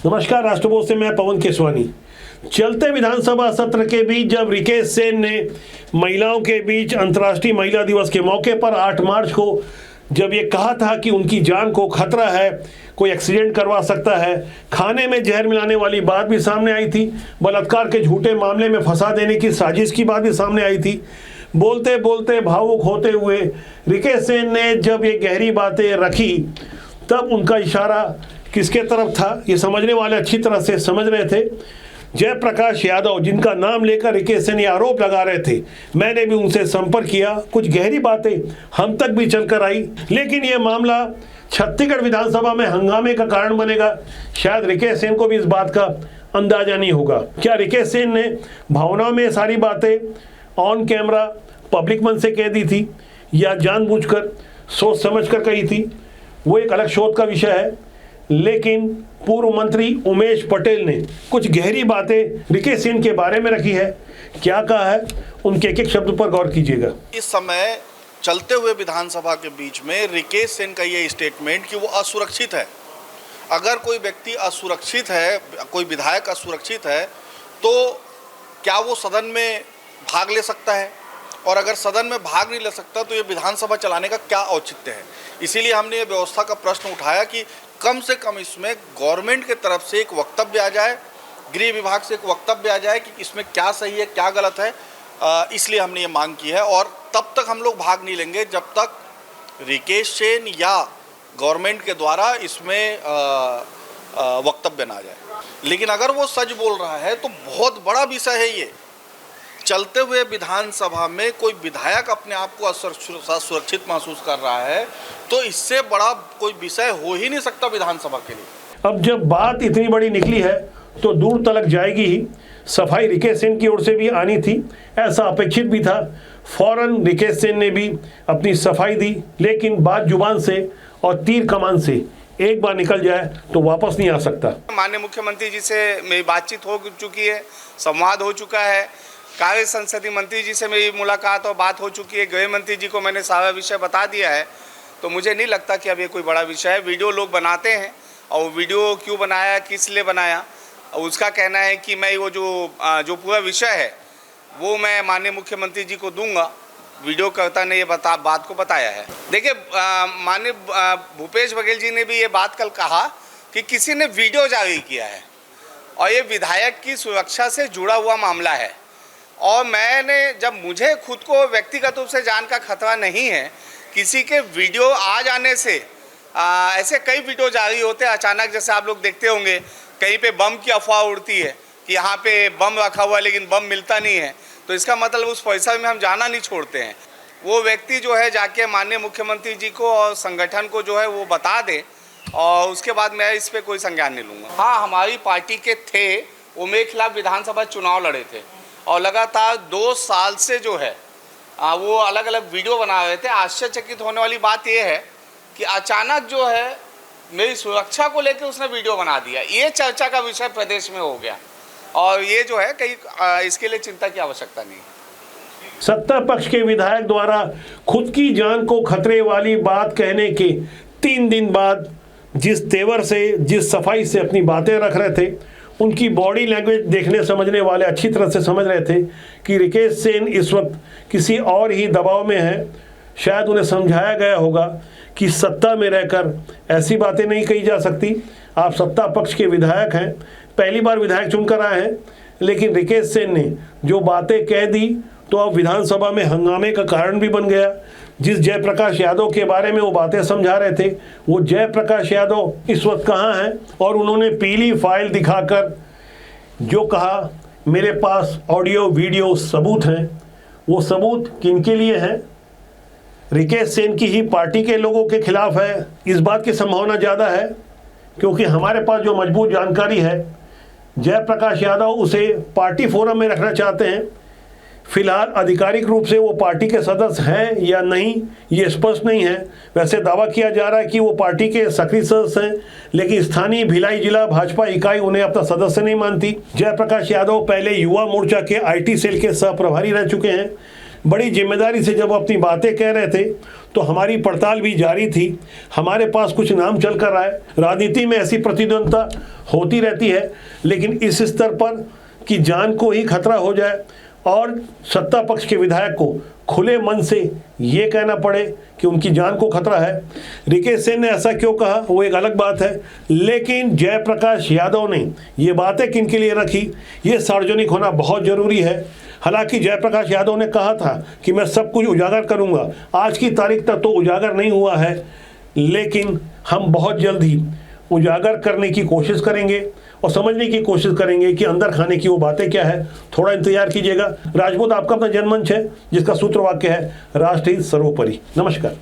नमस्कार, राष्ट्रभोज से मैं पवन केसवानी। चलते विधानसभा सत्र के बीच जब रिकेश सेन ने महिलाओं के बीच अंतर्राष्ट्रीय महिला दिवस के मौके पर 8 मार्च को जब ये कहा था कि उनकी जान को खतरा है, कोई एक्सीडेंट करवा सकता है, खाने में जहर मिलाने वाली बात भी सामने आई थी, बलात्कार के झूठे मामले में फंसा देने की साजिश की बात भी सामने आई थी। बोलते बोलते भावुक होते हुए रिकेश सेन ने जब ये गहरी बातें रखी तब उनका इशारा किसके तरफ था ये समझने वाले अच्छी तरह से समझ रहे थे। जयप्रकाश यादव, जिनका नाम लेकर रिकेश सेन ये आरोप लगा रहे थे, मैंने भी उनसे संपर्क किया। कुछ गहरी बातें हम तक भी चलकर आई, लेकिन ये मामला छत्तीसगढ़ विधानसभा में हंगामे का कारण बनेगा, शायद रिकेश सेन को भी इस बात का अंदाजा नहीं होगा। क्या रिकेश सेन ने भावनाओं में सारी बातें ऑन कैमरा पब्लिक मन से कह दी थी या जानबूझकर सोच समझकर कही थी, वो एक अलग शोध का विषय है। लेकिन पूर्व मंत्री उमेश पटेल ने कुछ गहरी बातें रिकेश सेन के बारे में रखी है। क्या कहा है, उनके एक एक शब्द पर गौर कीजिएगा। इस समय चलते हुए विधानसभा के बीच में रिकेश सेन का ये स्टेटमेंट कि वो असुरक्षित है, अगर कोई व्यक्ति असुरक्षित है, कोई विधायक असुरक्षित है, तो क्या वो सदन में भाग ले सकता है, और अगर सदन में भाग नहीं ले सकता तो ये विधानसभा चलाने का क्या औचित्य है। इसीलिए हमने ये व्यवस्था का प्रश्न उठाया कि कम से कम इसमें गवर्नमेंट के तरफ से एक वक्तव्य आ जाए, गृह विभाग से एक वक्तव्य आ जाए कि इसमें क्या सही है क्या गलत है। इसलिए हमने ये मांग की है, और तब तक हम लोग भाग नहीं लेंगे जब तक रिकेश सेन या गवर्नमेंट के द्वारा इसमें वक्तव्य ना जाए। लेकिन अगर वो सच बोल रहा है तो बहुत बड़ा विषय है ये। चलते हुए विधानसभा में कोई विधायक अपने आप को असुरक्षित महसूस कर रहा है तो इससे बड़ा कोई विषय हो ही नहीं सकता विधानसभा के लिए। अब जब बात इतनी बड़ी निकली है तो दूर तलक जाएगी ही। सफाई रिकेश सेन की ओर से भी आनी थी, ऐसा अपेक्षित भी था। फौरन रिकेश सेन ने भी अपनी सफाई दी, लेकिन बात जुबान से और तीर कमान से एक बार निकल जाए तो वापस नहीं आ सकता। माननीय मुख्यमंत्री जी से मेरी बातचीत हो चुकी है, संवाद हो चुका है, कार्य संसदीय मंत्री जी से मेरी मुलाकात और बात हो चुकी है, गृह मंत्री जी को मैंने सारा विषय बता दिया है। तो मुझे नहीं लगता कि अब ये कोई बड़ा विषय है। वीडियो लोग बनाते हैं, और वीडियो क्यों बनाया, किस लिए बनाया, उसका कहना है कि मैं वो जो पूरा विषय है वो मैं माननीय मुख्यमंत्री जी को दूंगा। वीडियोकर्ता ने ये बात को बताया है। देखिए, माननीय भूपेश बघेल जी ने भी ये बात कल कहा कि किसी ने वीडियो जारी किया है, और ये विधायक की सुरक्षा से जुड़ा हुआ मामला है। और मैंने, जब मुझे खुद को व्यक्तिगत रूप से जान का खतरा नहीं है, किसी के वीडियो आ जाने से ऐसे कई वीडियो जारी होते हैं अचानक, जैसे आप लोग देखते होंगे कहीं पे बम की अफवाह उड़ती है कि यहाँ पे बम रखा हुआ है लेकिन बम मिलता नहीं है, तो इसका मतलब उस परिसर में हम जाना नहीं छोड़ते हैं। वो व्यक्ति जो है जाके माननीय मुख्यमंत्री जी को और संगठन को जो है वो बता दे, और उसके बाद मैं इस पर कोई संज्ञान नहीं लूँगा। हाँ, हमारी पार्टी के थे, वो मेरे खिलाफ विधानसभा चुनाव लड़े थे, और लगातार 2 साल से जो है वो अलग अलग वीडियो बना रहे थे। आश्चर्यचकित होने वाली बात यह है कि अचानक जो है मेरी सुरक्षा को लेकर उसने वीडियो बना दिया। ये चर्चा का विषय प्रदेश में हो गया, और ये जो है कहीं इसके लिए चिंता की आवश्यकता नहीं। सत्ता पक्ष के विधायक द्वारा खुद की जान को खतरे वाली बात कहने के 3 दिन बाद जिस तेवर से, जिस सफाई से अपनी बातें रख रहे थे, उनकी बॉडी लैंग्वेज देखने समझने वाले अच्छी तरह से समझ रहे थे कि रिकेश सेन इस वक्त किसी और ही दबाव में है। शायद उन्हें समझाया गया होगा कि सत्ता में रहकर ऐसी बातें नहीं कही जा सकती। आप सत्ता पक्ष के विधायक हैं, पहली बार विधायक चुनकर आए हैं, लेकिन रिकेश सेन ने जो बातें कह दी तो अब विधानसभा में हंगामे का कारण भी बन गया। जिस जयप्रकाश यादव के बारे में वो बातें समझा रहे थे, वो जयप्रकाश यादव इस वक्त कहाँ हैं, और उन्होंने पीली फाइल दिखाकर जो कहा, मेरे पास ऑडियो वीडियो सबूत हैं, वो सबूत किनके लिए हैं? रिकेश सेन की ही पार्टी के लोगों के खिलाफ है, इस बात की संभावना ज़्यादा है, क्योंकि हमारे पास जो मजबूत जानकारी है, जयप्रकाश यादव उसे पार्टी फोरम में रखना चाहते हैं। फिलहाल आधिकारिक रूप से वो पार्टी के सदस्य हैं या नहीं ये स्पष्ट नहीं है। वैसे दावा किया जा रहा है कि वो पार्टी के सक्रिय सदस्य हैं, लेकिन स्थानीय भिलाई जिला भाजपा इकाई उन्हें अपना सदस्य नहीं मानती। जयप्रकाश यादव पहले युवा मोर्चा के IT सेल के सह प्रभारी रह चुके हैं। बड़ी जिम्मेदारी से जब वो अपनी बातें कह रहे थे तो हमारी पड़ताल भी जारी थी। हमारे पास कुछ नाम चल कर आए। राजनीति में ऐसी प्रतिद्वंद्विता होती रहती है, लेकिन इस स्तर पर कि जान को ही खतरा हो जाए और सत्ता पक्ष के विधायक को खुले मन से ये कहना पड़े कि उनकी जान को खतरा है। रिकेश सिंह ने ऐसा क्यों कहा वो एक अलग बात है, लेकिन जयप्रकाश यादव ने ये बातें किन के लिए रखी ये सार्वजनिक होना बहुत ज़रूरी है। हालांकि जयप्रकाश यादव ने कहा था कि मैं सब कुछ उजागर करूंगा, आज की तारीख तक तो उजागर नहीं हुआ है, लेकिन हम बहुत जल्द ही उजागर करने की कोशिश करेंगे और समझने की कोशिश करेंगे कि अंदर खाने की वो बातें क्या है। थोड़ा इंतजार कीजिएगा। राजपूत आपका अपना जनमंच है जिसका सूत्र वाक्य है राष्ट्र हित सर्वोपरि। नमस्कार।